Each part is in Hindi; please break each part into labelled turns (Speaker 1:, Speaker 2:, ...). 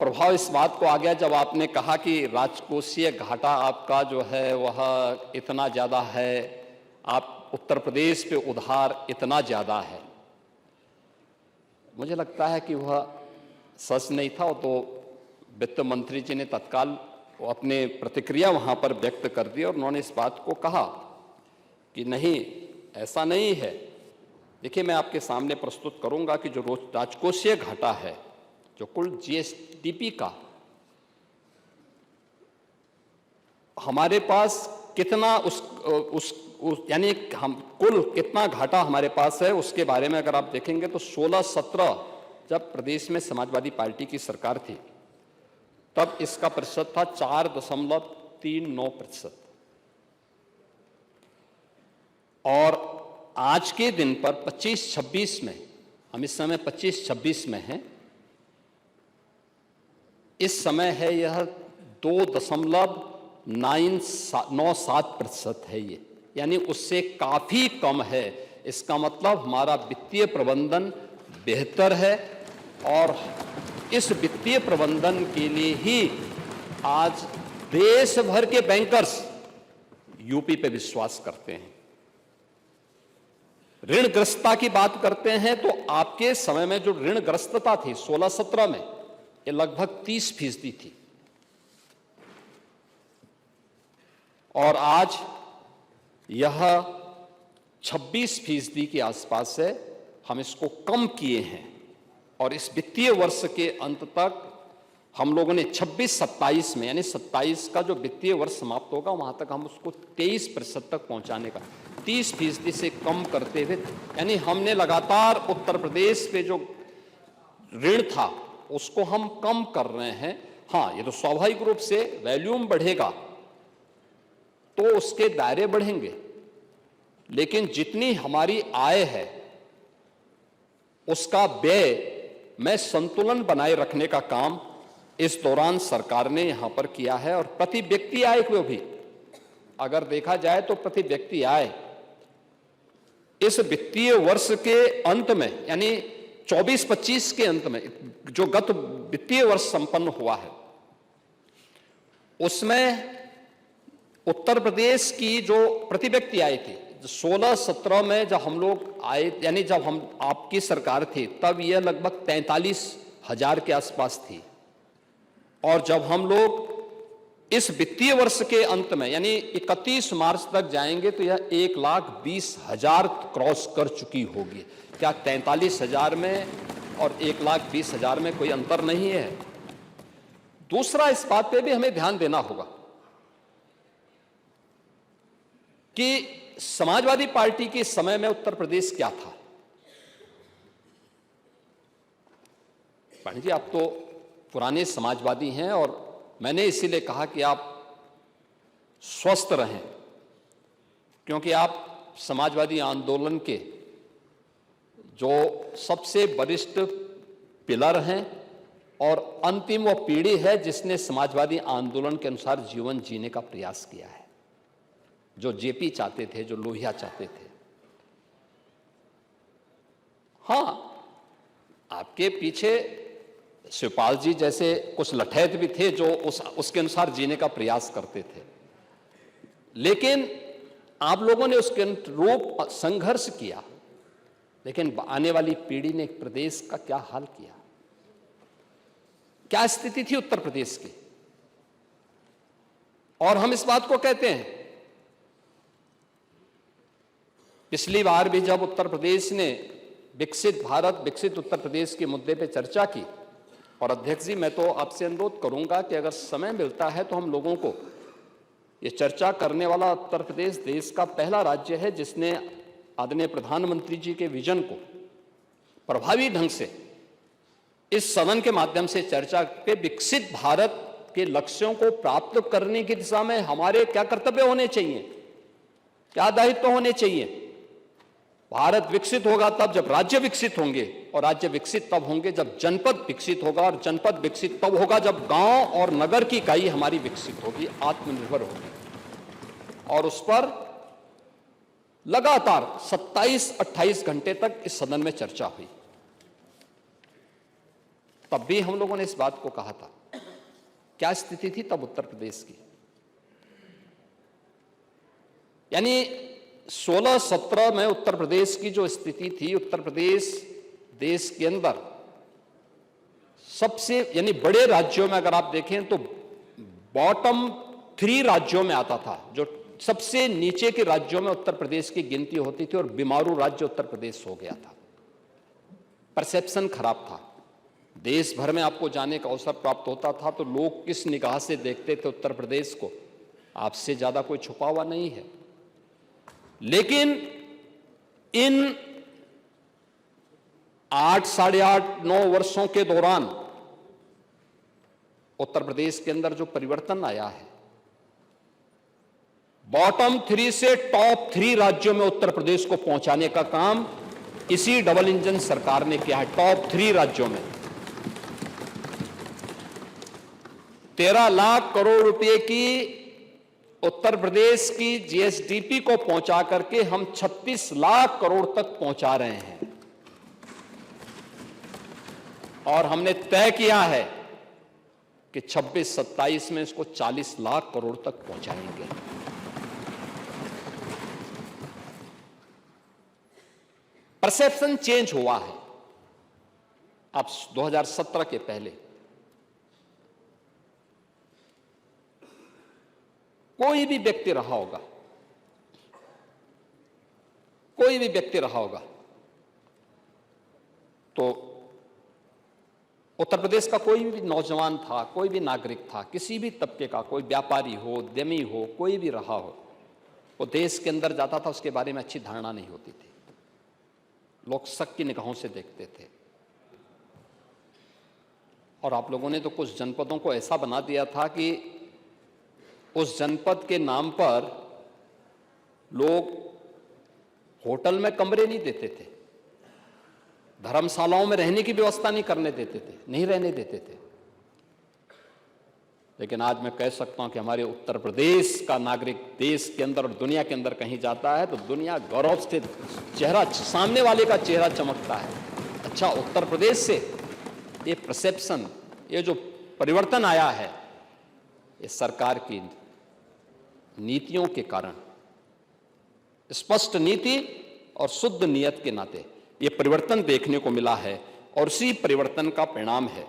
Speaker 1: प्रभाव इस बात को आ गया जब आपने कहा कि राजकोषीय घाटा आपका जो है वह इतना ज़्यादा है, आप उत्तर प्रदेश पे उधार इतना ज़्यादा है। मुझे लगता है कि वह सच नहीं था। तो वित्त मंत्री जी ने तत्काल अपने प्रतिक्रिया वहाँ पर व्यक्त कर दी और उन्होंने इस बात को कहा कि नहीं, ऐसा नहीं है। देखिए, मैं आपके सामने प्रस्तुत करूंगा कि जो राजकोषीय घाटा है, जो कुल जीएसडीपी का हमारे पास कितना यानी हम कुल कितना घाटा हमारे पास है, उसके बारे में अगर आप देखेंगे तो 16-17 जब प्रदेश में समाजवादी पार्टी की सरकार थी तब इसका प्रतिशत था 4.39%। और आज के दिन पर 25-26 में, हम इस समय 25-26 में हैं, इस समय है यह 2.97% है ये, यानी उससे काफी कम है। इसका मतलब हमारा वित्तीय प्रबंधन बेहतर है और इस वित्तीय प्रबंधन के लिए ही आज देश भर के बैंकर्स यूपी पे विश्वास करते हैं। ऋणग्रस्तता की बात करते हैं तो आपके समय में जो ऋणग्रस्तता थी 16-17 में, ये लगभग 30% थी और आज यह 26% के आसपास है। हम इसको कम किए हैं और इस वित्तीय वर्ष के अंत तक हम लोगों ने 26-27 में, यानी 27 का जो वित्तीय वर्ष समाप्त होगा वहां तक हम उसको 23% तक पहुंचाने का, 30% से कम करते हुए, यानी हमने लगातार उत्तर प्रदेश पे जो ऋण था उसको हम कम कर रहे हैं। हाँ, ये तो स्वाभाविक रूप से वॉल्यूम बढ़ेगा तो उसके दायरे बढ़ेंगे, लेकिन जितनी हमारी आय है उसका व्यय में संतुलन बनाए रखने का काम इस दौरान सरकार ने यहां पर किया है। और प्रति व्यक्ति आय को भी अगर देखा जाए तो प्रति व्यक्ति आय इस वित्तीय वर्ष के अंत में, यानी 24-25 के अंत में, जो गत वित्तीय वर्ष संपन्न हुआ है, उसमें उत्तर प्रदेश की जो प्रति व्यक्ति आय थी 16-17 में जब हम लोग आए, यानी जब हम आपकी सरकार थी, तब यह लगभग 43,000 के आसपास थी। और जब हम लोग इस वित्तीय वर्ष के अंत में, यानी 31 मार्च तक जाएंगे तो यह 1,20,000 क्रॉस कर चुकी होगी। क्या 43,000 में और 1,20,000 में कोई अंतर नहीं है? दूसरा, इस बात पे भी हमें ध्यान देना होगा कि समाजवादी पार्टी के समय में उत्तर प्रदेश क्या था। पांडे जी, आप तो पुराने समाजवादी हैं और मैंने इसीलिए कहा कि आप स्वस्थ रहें, क्योंकि आप समाजवादी आंदोलन के जो सबसे वरिष्ठ पिलर हैं और अंतिम वो पीढ़ी है जिसने समाजवादी आंदोलन के अनुसार जीवन जीने का प्रयास किया है, जो जेपी चाहते थे, जो लोहिया चाहते थे। हाँ, आपके पीछे शिवपाल जी जैसे कुछ लठैत भी थे जो उसके अनुसार जीने का प्रयास करते थे, लेकिन आप लोगों ने उसके अनुरूप संघर्ष किया। लेकिन आने वाली पीढ़ी ने प्रदेश का क्या हाल किया, क्या स्थिति थी उत्तर प्रदेश की। और हम इस बात को कहते हैं, पिछली बार भी जब उत्तर प्रदेश ने विकसित भारत, विकसित उत्तर प्रदेश के मुद्दे पे चर्चा की, और अध्यक्ष जी, मैं तो आपसे अनुरोध करूंगा कि अगर समय मिलता है तो हम लोगों को ये चर्चा करने वाला उत्तर प्रदेश देश का पहला राज्य है जिसने आदरणीय प्रधानमंत्री जी के विजन को प्रभावी ढंग से इस सदन के माध्यम से चर्चा के विकसित भारत के लक्ष्यों को प्राप्त करने की दिशा में हमारे क्या कर्तव्य होने चाहिए, क्या दायित्व होने चाहिए। भारत विकसित होगा तब जब राज्य विकसित होंगे, और राज्य विकसित तब होंगे जब जनपद विकसित होगा, और जनपद विकसित तब होगा जब गांव और नगर की इकाई हमारी विकसित होगी, आत्मनिर्भर होगी। और उस पर लगातार 27-28 घंटे तक इस सदन में चर्चा हुई। तब भी हम लोगों ने इस बात को कहा था। क्या स्थिति थी तब उत्तर प्रदेश की? यानी 16-17 में उत्तर प्रदेश की जो स्थिति थी, उत्तर प्रदेश देश के अंदर सबसे यानी बड़े राज्यों में अगर आप देखें तो बॉटम 3 राज्यों में आता था। जो सबसे नीचे के राज्यों में उत्तर प्रदेश की गिनती होती थी और बीमारू राज्य उत्तर प्रदेश हो गया था। परसेप्शन खराब था। देश भर में आपको जाने का अवसर प्राप्त होता था तो लोग किस निगाह से देखते थे उत्तर प्रदेश को, आपसे ज्यादा कोई छुपा हुआ नहीं है। लेकिन इन 8, साढ़े 8, 9 वर्षों के दौरान उत्तर प्रदेश के अंदर जो परिवर्तन आया है, बॉटम 3 से टॉप 3 राज्यों में उत्तर प्रदेश को पहुंचाने का काम इसी डबल इंजन सरकार ने किया है। टॉप 3 राज्यों में 13 लाख करोड़ रुपए की उत्तर प्रदेश की जीएसडीपी को पहुंचा करके हम 36 लाख करोड़ तक पहुंचा रहे हैं और हमने तय किया है कि 26-27 में इसको 40 लाख करोड़ तक पहुंचाएंगे। परसेप्शन चेंज हुआ है। अब 2017 के पहले कोई भी व्यक्ति रहा होगा, तो उत्तर प्रदेश का कोई भी नौजवान था, कोई भी नागरिक था, किसी भी तबके का, कोई व्यापारी हो, उद्यमी हो, कोई भी रहा हो, वो देश के अंदर जाता था, उसके बारे में अच्छी धारणा नहीं होती थी। लोग शक की निगाहों से देखते थे। और आप लोगों ने तो कुछ जनपदों को ऐसा बना दिया था कि उस जनपद के नाम पर लोग होटल में कमरे नहीं देते थे, धर्मशालाओं में रहने की व्यवस्था नहीं करने देते थे, नहीं रहने देते थे। लेकिन आज मैं कह सकता हूं कि हमारे उत्तर प्रदेश का नागरिक देश के अंदर और दुनिया के अंदर कहीं जाता है तो दुनिया गौरव से चेहरा, सामने वाले का चेहरा चमकता है। अच्छा, उत्तर प्रदेश से ये परसेप्शन, ये जो परिवर्तन आया है, ये सरकार की नीतियों के कारण, स्पष्ट नीति और शुद्ध नियत के नाते ये परिवर्तन देखने को मिला है। और इसी परिवर्तन का परिणाम है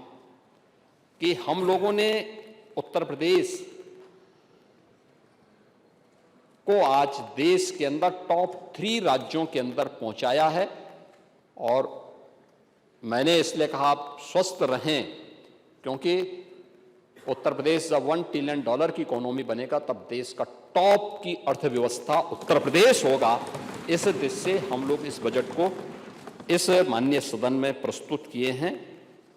Speaker 1: कि हम लोगों ने उत्तर प्रदेश को आज देश के अंदर टॉप 3 राज्यों के अंदर पहुंचाया है। और मैंने इसलिए कहा आप स्वस्थ रहें, क्योंकि उत्तर प्रदेश जब $1 ट्रिलियन की इकोनॉमी बनेगा तब देश का टॉप की अर्थव्यवस्था उत्तर प्रदेश होगा। इस दृष्टि से हम लोग इस बजट को इस माननीय सदन में प्रस्तुत किए हैं।